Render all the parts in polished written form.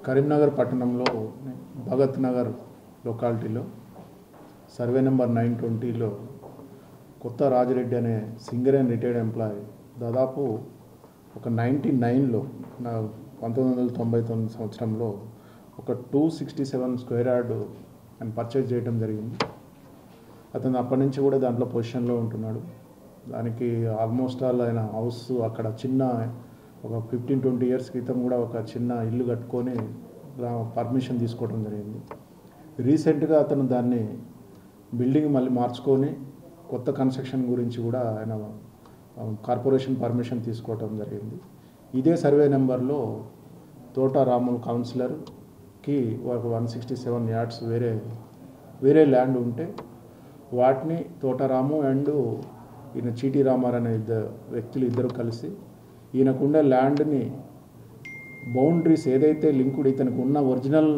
కరీంనగర్ పట్టణంలో Bhagat Nagar లొకాలిటీలో survey number 920లో కొత్త రాజిరెడ్డి అనే సింగర్ అండ్ రిటైర్డ్ ఎంప్లాయీ దాదాపు ఒక 99లో 1999 సంవత్సరంలో ఒక 267 స్క్వేర్ యార్డ్ అని పర్చేజ్ చేయడం జరిగింది. అతను అప్పటి నుంచి కూడా దాంట్లో పొజిషన్లో ఉంటున్నాడు. దానికి ఆల్మోస్ట్ ఆల్ ఆయన హౌస్ అక్కడ చిన్న ఒక 15-20 ఇయర్స్ క్రితం కూడా ఒక చిన్న ఇల్లు కట్టుకొని పర్మిషన్ తీసుకోవడం జరిగింది. రీసెంట్గా అతను దాన్ని బిల్డింగ్ మళ్ళీ మార్చుకొని కొత్త కన్స్ట్రక్షన్ గురించి కూడా ఆయన కార్పొరేషన్ పర్మిషన్ తీసుకోవడం జరిగింది. ఇదే సర్వే నెంబర్లో తోట రాములు కౌన్సిలర్కి ఒక 167 యార్డ్స్ వేరే ల్యాండ్ ఉంటే వాటిని తోటరాము అండ్ ఈయన చీటీ రామారావు అనే వ్యక్తులు ఇద్దరు కలిసి ఈయనకుండే ల్యాండ్ని బౌండరీస్ ఏదైతే లింకుడ్ ఇతనికి ఉన్న ఒరిజినల్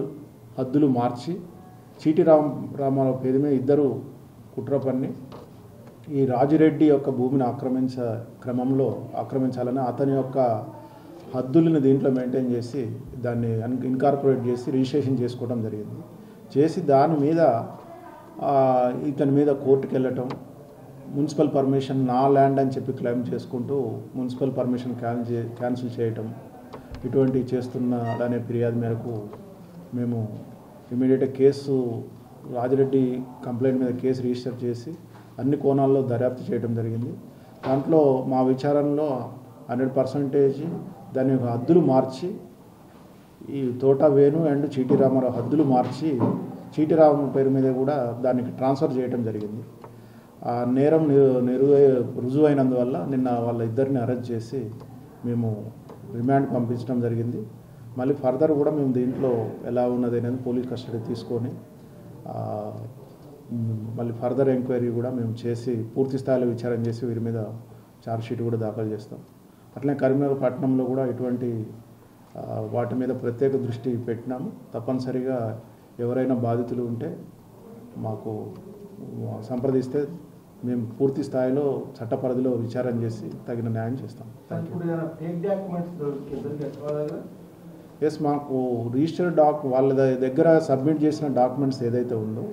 హద్దులు మార్చి చీటీ రామారావు పేరు మీద ఇద్దరు కుట్ర పన్ని ఈ రాజిరెడ్డి యొక్క భూమిని ఆక్రమించాలని అతని యొక్క హద్దులను దీంట్లో మెయింటైన్ చేసి దాన్ని ఇన్కార్పొరేట్ చేసి రిజిస్ట్రేషన్ చేసుకోవడం జరిగింది. చేసి దాని మీద ఇతని మీద కోర్టుకు వెళ్ళటం, మున్సిపల్ పర్మిషన్ నా ల్యాండ్ అని చెప్పి క్లెయిమ్ చేసుకుంటూ మున్సిపల్ పర్మిషన్ క్యాన్సిల్ చేయటం ఇటువంటివి చేస్తున్నాడనే ఫిర్యాదు మేరకు మేము ఇమీడియట్గా కేసు రాజిరెడ్డి కంప్లైంట్ మీద కేసు రిజిస్టర్ చేసి అన్ని కోణాల్లో దర్యాప్తు చేయడం జరిగింది. దాంట్లో మా విచారణలో 100% దాని హద్దులు మార్చి ఈ తోట వేణు అండ్ చీటీ రామారావు హద్దులు మార్చి చీటీ రామారావు పేరు మీద కూడా దానికి ట్రాన్స్ఫర్ చేయడం జరిగింది. ఆ నేరం రుజువైనందువల్ల నిన్న వాళ్ళ ఇద్దరిని అరెస్ట్ చేసి మేము రిమాండ్ పంపించడం జరిగింది. మళ్ళీ ఫర్దర్ కూడా మేము దీంట్లో ఎలా ఉన్నది అనేది పోలీస్ కస్టడీ తీసుకొని మళ్ళీ ఫర్దర్ ఎంక్వైరీ కూడా మేము చేసి పూర్తి స్థాయిలో విచారణ చేసి వీరి మీద ఛార్జ్షీట్ కూడా దాఖలు చేస్తాం. అట్లనే కరీంనగర్ పట్టణంలో కూడా ఇటువంటి వాటి మీద ప్రత్యేక దృష్టి పెట్టినాము. తప్పనిసరిగా ఎవరైనా బాధితులు ఉంటే మాకు సంప్రదిస్తే మేము పూర్తి స్థాయిలో చట్ట పరిధిలో విచారణ చేసి తగిన న్యాయం చేస్తాం. ఎస్, మాకు రిజిస్టర్డ్ వాళ్ళ దగ్గర సబ్మిట్ చేసిన డాక్యుమెంట్స్ ఏదైతే ఉందో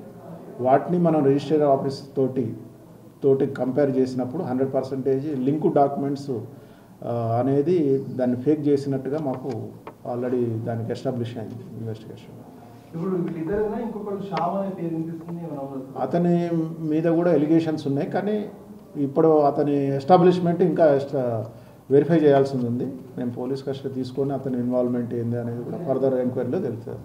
వాటిని మనం రిజిస్టర్ ఆఫీస్ తోటి కంపేర్ చేసినప్పుడు 100% లింక్ డాక్యుమెంట్స్ అనేది దాన్ని ఫేక్ చేసినట్టుగా మాకు ఆల్రెడీ దానికి ఎస్టాబ్లిష్ అయింది ఇన్వెస్టిగేషన్. అతని మీద కూడా ఎలిగేషన్స్ ఉన్నాయి, కానీ ఇప్పుడు అతని ఎస్టాబ్లిష్మెంట్ ఇంకా వెరిఫై చేయాల్సి ఉంది. మేము పోలీస్ కస్టడీ తీసుకొని అతని ఇన్వాల్వ్మెంట్ ఏంది అనేది కూడా ఫర్దర్ ఎంక్వైరీలో తెలుస్తుంది.